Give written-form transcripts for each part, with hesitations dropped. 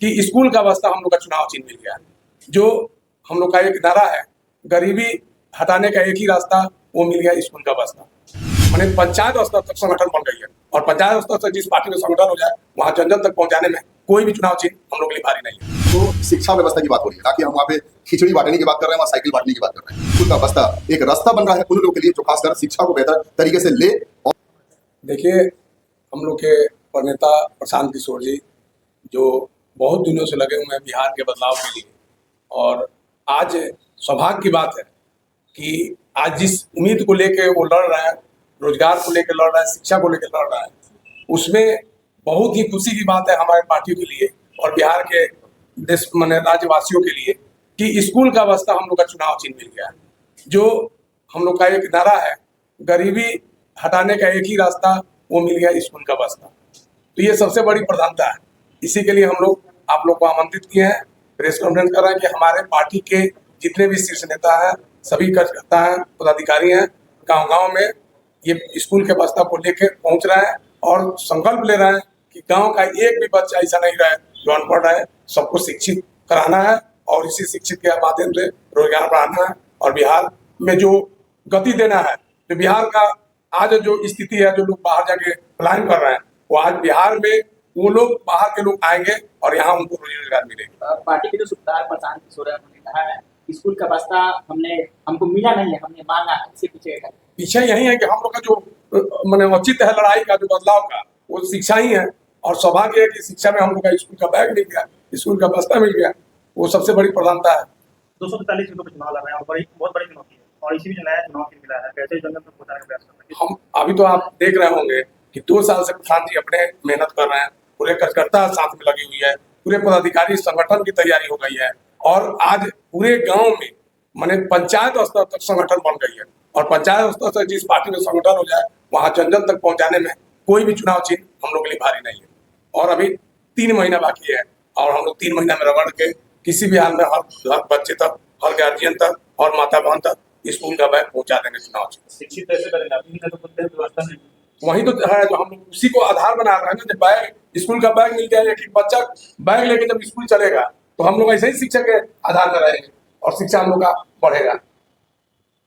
कि स्कूल का बस्ता हम लोग का चुनाव चिन्ह मिल गया। जो हम लोग का एक नारा है, गरीबी हटाने का एक ही रास्ता, वो मिल गया स्कूल का बस्ता। माने पंचायत स्तर तक संगठन बन गई है और पंचायत स्तर से जिस पार्टी में संगठन हो जाए वहां जन जन तक पहुंचाने में कोई भी चुनाव चिन्ह हम लोग के लिए भारी नहीं है। तो शिक्षा व्यवस्था की बात हो रही है, ताकि हम वहाँ पे खिचड़ी बांटने की बात कर रहे हैं, वहाँ साइकिल बांटने की बात कर रहे हैं। स्कूल का बस्ता एक रास्ता बन रहा है उन लोगों के लिए जो खासकर शिक्षा को बेहतर तरीके से ले। और देखिए, हम लोग के प्रणेता प्रशांत किशोर जी जो बहुत दिनों से लगे हुए हैं बिहार के बदलाव के लिए, और आज सौभाग्य की बात है कि आज जिस उम्मीद को लेके वो लड़ रहा है, रोजगार को लेकर लड़ रहा है, शिक्षा को लेकर लड़ रहा है, उसमें बहुत ही खुशी की बात है हमारे पार्टियों के लिए और बिहार के देश माने राज्यवासियों के लिए कि स्कूल का बस्ता हम लोग का चुनाव चिन्ह मिल गया। जो हम लोग का एक नारा है, गरीबी हटाने का एक ही रास्ता, वो मिल गया स्कूल का बस्ता। तो ये सबसे बड़ी प्रधानता है। इसी के लिए हम लोग आप लोग को आमंत्रित किए हैं, प्रेस कॉन्फ्रेंस कर रहे हैं कि हमारे पार्टी के जितने भी शीर्ष नेता हैं, सभी कार्यकर्ता हैं, पदाधिकारी हैं, गांव-गांव में ये स्कूल के बस्ता को लेके पहुंच रहे हैं और संकल्प ले रहे हैं कि गांव का एक भी बच्चा ऐसा नहीं रहे जो अनपढ़ है, सबको शिक्षित कराना है और इसी शिक्षित के माध्यम से रोजगार बढ़ाना है और बिहार में जो गति देना है। तो बिहार का आज जो स्थिति है, जो लोग बाहर जाके प्लान कर रहे हैं, वो आज बिहार में वो लोग बाहर के लोग आएंगे और यहाँ उनको रोजगार मिलेगा। पार्टी के जो सुबेदार प्रशांत किशोर उन्होंने कहा है स्कूल का बस्ता हमको मिला नहीं है, हमने मांगा है। इससे पीछे यही है कि हम लोग का जो मैंने औचित्य है लड़ाई का, जो बदलाव का, वो शिक्षा ही है। और सौभाग्य है कि शिक्षा में हम लोग का स्कूल का बैग मिल गया, स्कूल का बस्ता मिल गया, वो सबसे बड़ी प्रधानता है। 245 सीटों पर चुनाव लड़ रहे हैं और बहुत बड़ी चुनौती है, और इसी भी नया चुनाव चिन्ह मिला है, कैसे जन जन तक पहुंचाने का प्रयास कर रहे हैं। हम अभी तो आप देख रहे होंगे कि 2 साल से प्रशांत जी अपने मेहनत कर रहे हैं, पूरे कार्यकर्ता साथ में लगी हुई है, पूरे पदाधिकारी संगठन की तैयारी हो गई है और आज पूरे गांव में माने पंचायत स्तर तक संगठन बन गई है और पंचायत स्तर से जिस पार्टी में संगठन हो जाए वहां जन जन तक पहुंचाने में कोई भी चुनाव चिन्ह हम लोग के लिए भारी नहीं है। और अभी 3 महीना बाकी है और हम लोग 3 महीना में रगड़ के किसी भी हाल में हर बच्चे तक, हर गार्जियन तक और माता बहन तक स्कूल का बैग पहुंचा देंगे चुनाव चिन्ह। शिक्षित कैसे करेंगे, तो व्यवस्था नहीं, वही तो है जो हम लोग उसी को आधार बना रहे हैं ना। जब बैग स्कूल का बैग मिल जाएगा कि बच्चा बैग लेके जब स्कूल चलेगा तो हम लोग ऐसे ही शिक्षा के आधार पर रहेंगे और शिक्षा हम लोग का बढ़ेगा।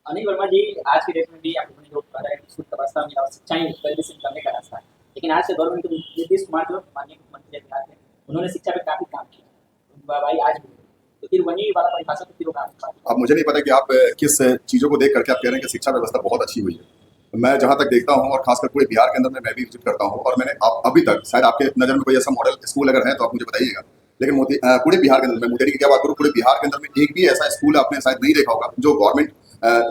अनिल वर्मा जी, आज के डेट में भी आपने जो कहा है स्कूल का बस्ता में शिक्षा ही जल्दी से करने का रास्ता है, लेकिन आज के दौर में तो नीतीश कुमार जो माननीय मुख्यमंत्री बिहार थे, उन्होंने शिक्षा पे काफी काम किया भाई आज भी, तो फिर वही वाला परिभाषा तो फिर अब मुझे नहीं पता कि आप किस चीज़ों को देख करके आप कह रहे हैं कि शिक्षा व्यवस्था बहुत अच्छी हुई है। मैं जहाँ तक देखता हूँ और खासकर पूरे बिहार के अंदर में मैं भी विजिट करता हूँ और मैंने अभी तक, शायद आपके नज़र में कोई ऐसा मॉडल स्कूल अगर है तो आप मुझे बताइएगा, लेकिन पूरे बिहार के अंदर, मैं मुंगेरी की क्या बात करूँ, पूरे बिहार के अंदर में एक भी ऐसा स्कूल आपने शायद नहीं देखा होगा जो गवर्नमेंट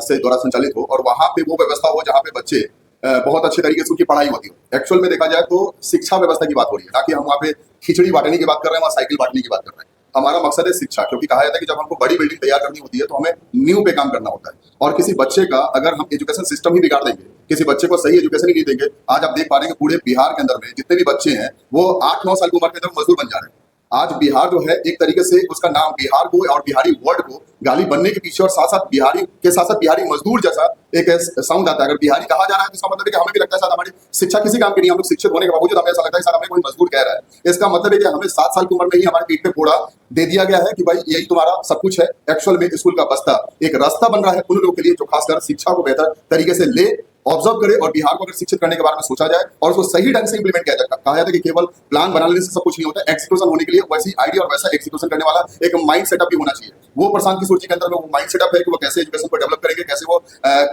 से द्वारा संचालित हो और वहाँ पे वो व्यवस्था हो जहाँ पे बच्चे बहुत अच्छे तरीके से उनकी पढ़ाई होती हो। एक्चुअल में देखा जाए तो शिक्षा व्यवस्था की बात हो रही है, ताकि हम वहाँ पे खिचड़ी बांटने की बात कर रहे हैं, वहाँ साइकिल बांटने की बात कर रहे हैं। हमारा मकसद है शिक्षा, क्योंकि कहा जाता है कि जब हमको बड़ी बिल्डिंग तैयार करनी होती है तो हमें नींव पे काम करना होता है। और किसी बच्चे का अगर हम एजुकेशन सिस्टम ही बिगाड़ देंगे, किसी बच्चे को सही एजुकेशन ही नहीं देंगे, आज आप देख पा रहे हैं कि पूरे बिहार के अंदर में जितने भी बच्चे हैं वो 8-9 साल की उम्र के अंदर मजदूर बन जा रहे हैं। आज बिहार जो है एक तरीके से उसका नाम बिहार को और बिहारी वर्ड को गाली बनने के पीछे और साथ साथ बिहारी मजदूर जैसा एक साउंड आता है। अगर बिहारी कहा जा रहा है तो इसका मतलब है कि हमें भी लगता है शायद हमारी शिक्षा किसी काम की नहीं, हम लोग शिक्षित होने के बावजूद हमें ऐसा लगता है शायद हमें कोई मजदूर कह रहा है। इसका मतलब है कि हमें 7 साल की उम्र में ही हमारे पीठ पे कोड़ा दे दिया गया है कि भाई यही तुम्हारा सब कुछ है। एक्चुअल में स्कूल का बस्ता एक रास्ता बन रहा है उन लोगों के लिए जो खासकर शिक्षा को बेहतर तरीके से ले, ऑब्जर्व करे और बिहार को अगर शिक्षित करने के बारे में सोचा जाए और उसको सही ढंग से इंप्लीमेंट किया जाए। कहा जाता है कि केवल प्लान बना लेने से सब कुछ नहीं होता, एग्जीक्यूशन होने के लिए वैसी आइडिया और वैसा एग्जीक्यूशन करने वाला एक माइंड सेटअप भी होना चाहिए। वो प्रशांत किशोर जी के अंदर में वो माइंड सेटअप है कि वो कैसे एजुकेशन को डेवलप करेंगे, कैसे वो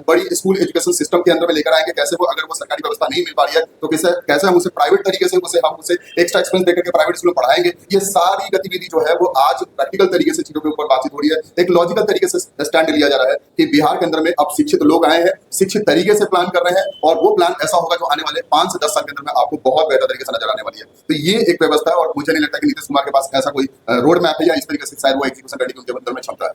बड़ी स्कूल एजुकेशन सिस्टम के अंदर में लेकर आएंगे, कैसे वो अगर वो सरकारी व्यवस्था नहीं मिल पा रही है तो कैसे हम उसे प्राइवेट तरीके से हम उसे एक्स्ट्रा एक्सपेंस देकर के प्राइवेट स्कूल में पढ़ाएंगे। ये सारी गतिविधि जो है वो आज प्रैक्टिकल तरीके से चीजों के ऊपर बातचीत हो रही है, एक लॉजिकल तरीके से स्टैंड लिया जा रहा है कि बिहार के अंदर में अब शिक्षित लोग आए हैं, शिक्षित तरीके से प्लान कर रहे हैं और वो प्लान ऐसा होगा जो आने वाले 5 से 10 साल के अंदर में आपको बहुत बेहतर तरीके से नजर आने वाली है। तो ये एक व्यवस्था है और मुझे नहीं लगता कि नीतीश कुमार के पास ऐसा कोई रोड मैप है या इस तरीके से शायद वो एग्जीक्यूशन करने की उनके अंदर में क्षमता है।